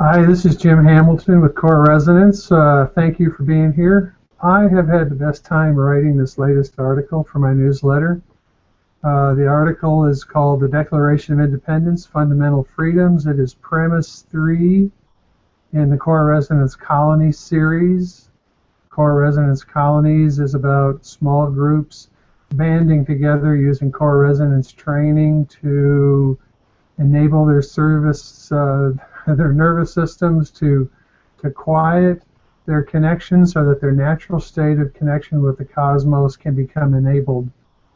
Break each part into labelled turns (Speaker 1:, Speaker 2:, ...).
Speaker 1: Hi, this is Jim Hamilton with Core Resonance. Thank you for being here. I have had the best time writing this latest article for my newsletter. The article is called The Declaration of Independence, Fundamental Freedoms. It is premise 3 in the Core Resonance Colonies series. Core Resonance Colonies is about small groups banding together using core resonance training to enable their their nervous systems to quiet their connection so that their natural state of connection with the cosmos can become enabled.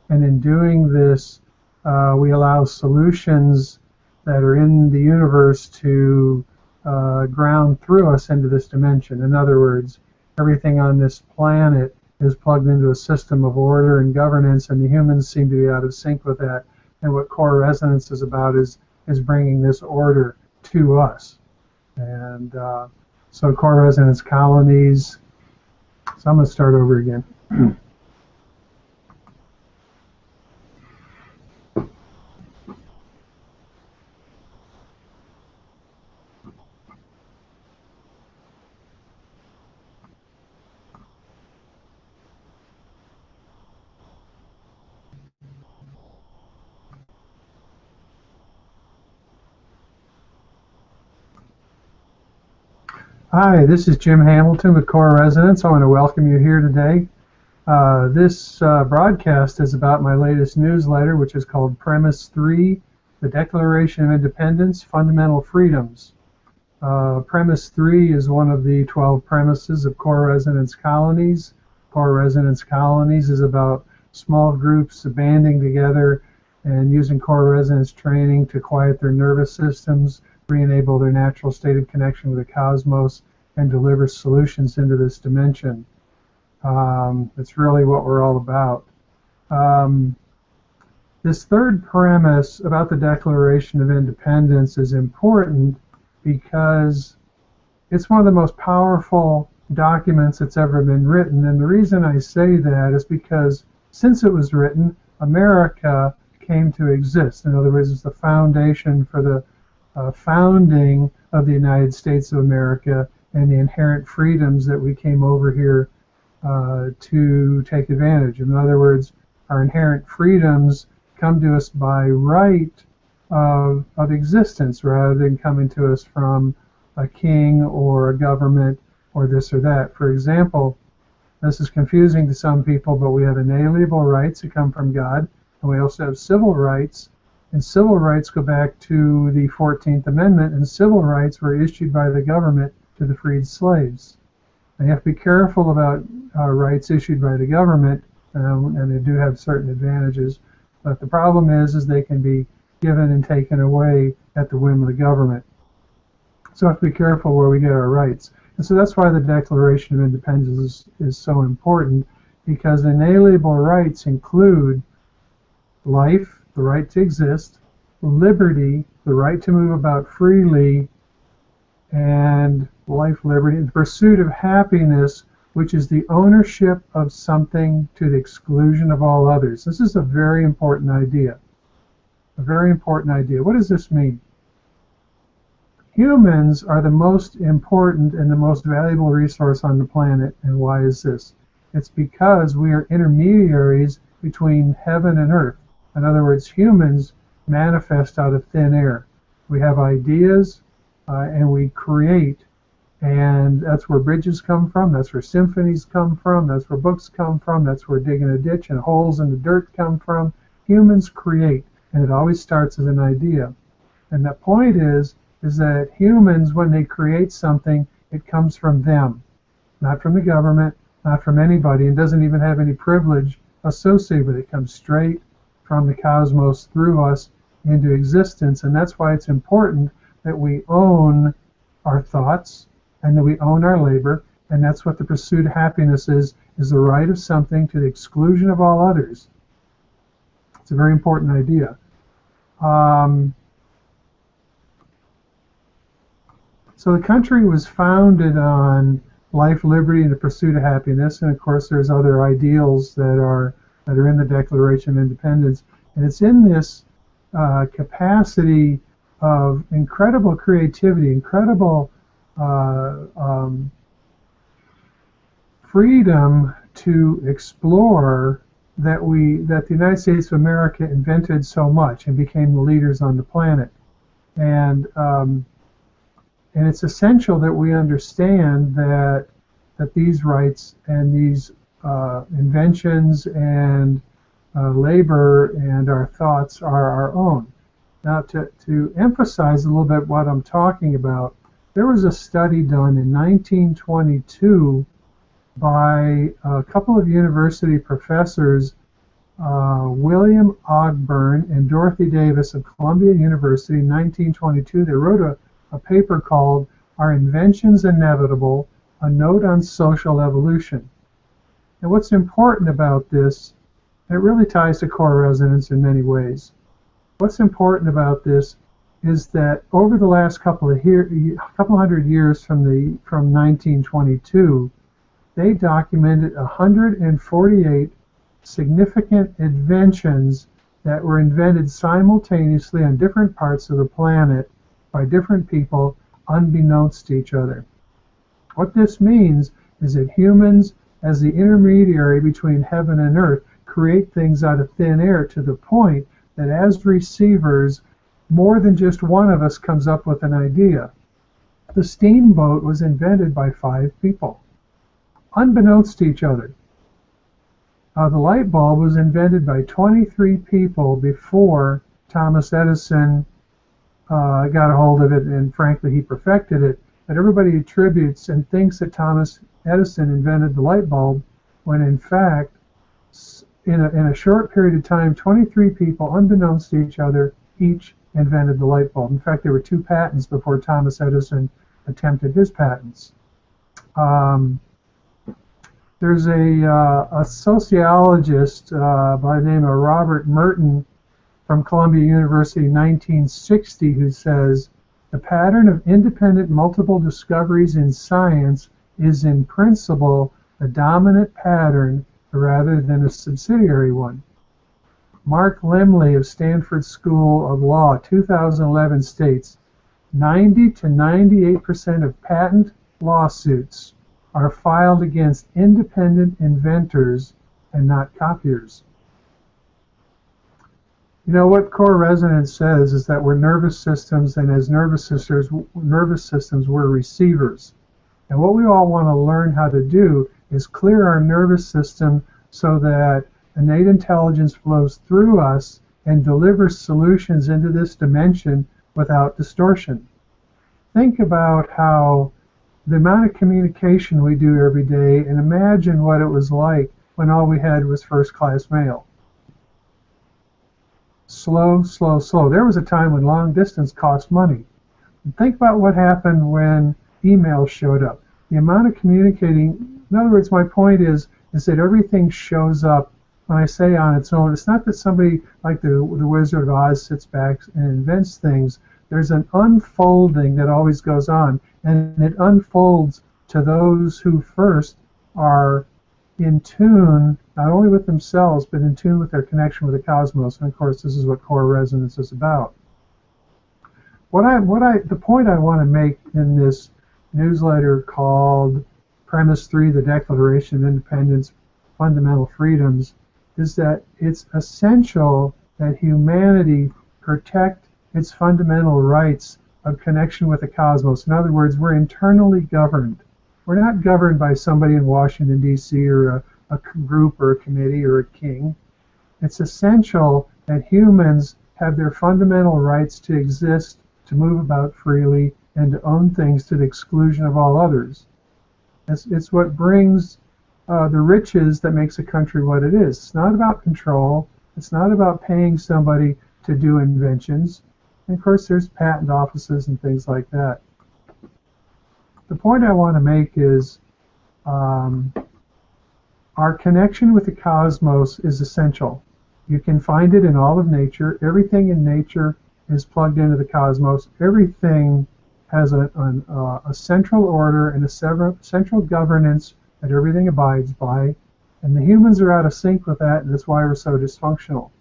Speaker 1: And in doing this, we allow solutions that are in the universe to ground through us into this dimension. In other words, everything on this planet is plugged into a system of order and governance, and the humans seem to be out of sync with that. And what core resonance is about is bringing this order to us. And so core resonance colonies. So I'm going to start over again. Hi, this is Jim Hamilton with Core Resonance. I want to welcome you here today. This broadcast is about my latest newsletter, which is called Premise 3, The Declaration of Independence, Fundamental Freedoms. Premise 3 is one of the 12 premises of Core Resonance Colonies. Core Resonance Colonies is about small groups banding together and using core resonance training to quiet their nervous systems, re-enable their natural state of connection with the cosmos, and deliver solutions into this dimension. It's really what we're all about. This third premise about the Declaration of Independence is important because it's one of the most powerful documents that's ever been written. And the reason I say that is because since it was written, America came to exist. In other words, it's the foundation for the founding of the United States of America and the inherent freedoms that we came over here to take advantage of. In other words, our inherent freedoms come to us by right of existence rather than coming to us from a king or a government or this or that. For example, this is confusing to some people, but we have inalienable rights that come from God, and we also have civil rights. And civil rights go back to the 14th Amendment, and civil rights were issued by the government to the freed slaves. And you have to be careful about rights issued by the government, and they do have certain advantages. But the problem is they can be given and taken away at the whim of the government. So we have to be careful where we get our rights. And so that's why the Declaration of Independence is so important, because inalienable rights include life, the right to exist, liberty, the right to move about freely, and life, liberty, the pursuit of happiness, which is the ownership of something to the exclusion of all others. This is a very important idea. A very important idea. What does this mean? Humans are the most important and the most valuable resource on the planet. And why is this? It's because we are intermediaries between heaven and earth. In other words, humans manifest out of thin air. We have ideas and we create, and that's where bridges come from, that's where symphonies come from, that's where books come from, that's where digging a ditch and holes in the dirt come from. Humans create, and it always starts as an idea. And the point is that humans, when they create something, it comes from them, not from the government, not from anybody, and doesn't even have any privilege associated with it. It comes straight from the cosmos through us into existence. And that's why it's important that we own our thoughts and that we own our labor. And that's what the pursuit of happiness is the right of something to the exclusion of all others. It's a very important idea. So the country was founded on life, liberty, and the pursuit of happiness. And of course, there's other ideals that are in the Declaration of Independence. And it's in this capacity of incredible creativity, incredible uh, um, freedom to explore that the United States of America invented so much and became the leaders on the planet. And and it's essential that we understand that these rights and these inventions and labor and our thoughts are our own. Now, to emphasize a little bit what I'm talking about, there was a study done in 1922 by a couple of university professors, William Ogburn and Dorothy Davis of Columbia University in 1922. They wrote a paper called Are Inventions Inevitable? A Note on Social Evolution. And what's important about this, it really ties to core resonance in many ways. What's important about this is that over the last couple hundred years from 1922, they documented 148 significant inventions that were invented simultaneously on different parts of the planet by different people, unbeknownst to each other. What this means is that humans, as the intermediary between heaven and earth, create things out of thin air to the point that as receivers, more than just one of us comes up with an idea. The steamboat was invented by 5 people, unbeknownst to each other. The light bulb was invented by 23 people before Thomas Edison got a hold of it, and frankly he perfected it. But everybody attributes and thinks that Thomas Edison invented the light bulb, when in fact, in a short period of time, 23 people, unbeknownst to each other, each invented the light bulb. In fact, there were 2 patents before Thomas Edison attempted his patents. There's a sociologist by the name of Robert Merton from Columbia University in 1960 who says, the pattern of independent multiple discoveries in science is in principle a dominant pattern rather than a subsidiary one. Mark Limley of Stanford School of Law, 2011 states, 90 to 98% of patent lawsuits are filed against independent inventors and not copiers. You know, what core resonance says is that we're nervous systems, and as nervous systems, we're receivers. And what we all want to learn how to do is clear our nervous system so that innate intelligence flows through us and delivers solutions into this dimension without distortion. Think about how the amount of communication we do every day, and imagine what it was like when all we had was first-class mail. Slow, slow, slow. There was a time when long distance cost money. And think about what happened when emails showed up. The amount of communicating, in other words, my point is that everything shows up, when I say on its own. It's not that somebody like the Wizard of Oz sits back and invents things. There's an unfolding that always goes on, and it unfolds to those who first are in tune, not only with themselves, but in tune with their connection with the cosmos. And of course, this is what core resonance is about. The point I want to make in this newsletter called Premise 3, the Declaration of Independence, Fundamental Freedoms, is that it's essential that humanity protect its fundamental rights of connection with the cosmos. In other words, we're internally governed. We're not governed by somebody in Washington, D.C., or a group or a committee or a king. It's essential that humans have their fundamental rights to exist, to move about freely, and to own things to the exclusion of all others. It's what brings the riches that makes a country what it is. It's not about control. It's not about paying somebody to do inventions. And of course, there's patent offices and things like that. The point I want to make is our connection with the cosmos is essential. You can find it in all of nature. Everything in nature is plugged into the cosmos. Everything has a central order and a central governance that everything abides by. And the humans are out of sync with that, and that's why we're so dysfunctional.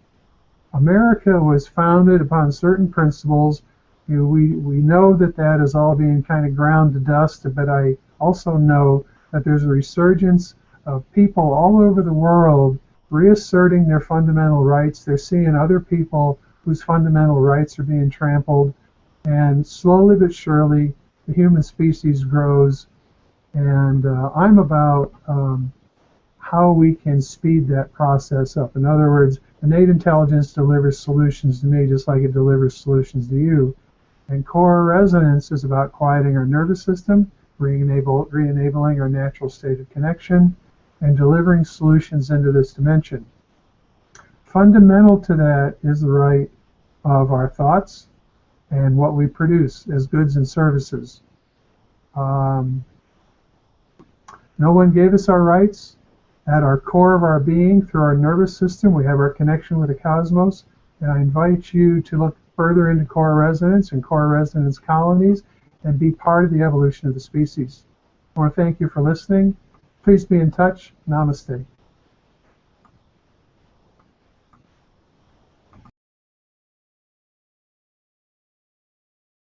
Speaker 1: America was founded upon certain principles we know that that is all being kind of ground to dust, but I also know that there's a resurgence of people all over the world reasserting their fundamental rights. They're seeing other people whose fundamental rights are being trampled, and slowly but surely the human species grows. And I'm about how we can speed that process up. In other words, innate intelligence delivers solutions to me just like it delivers solutions to you. And core resonance is about quieting our nervous system, re-enabling our natural state of connection, and delivering solutions into this dimension. Fundamental to that is the right of our thoughts and what we produce as goods and services. No one gave us our rights. At our core of our being, through our nervous system, we have our connection with the cosmos. And I invite you to look further into core resonance and core resonance colonies and be part of the evolution of the species. I want to thank you for listening. Please be in touch. Namaste.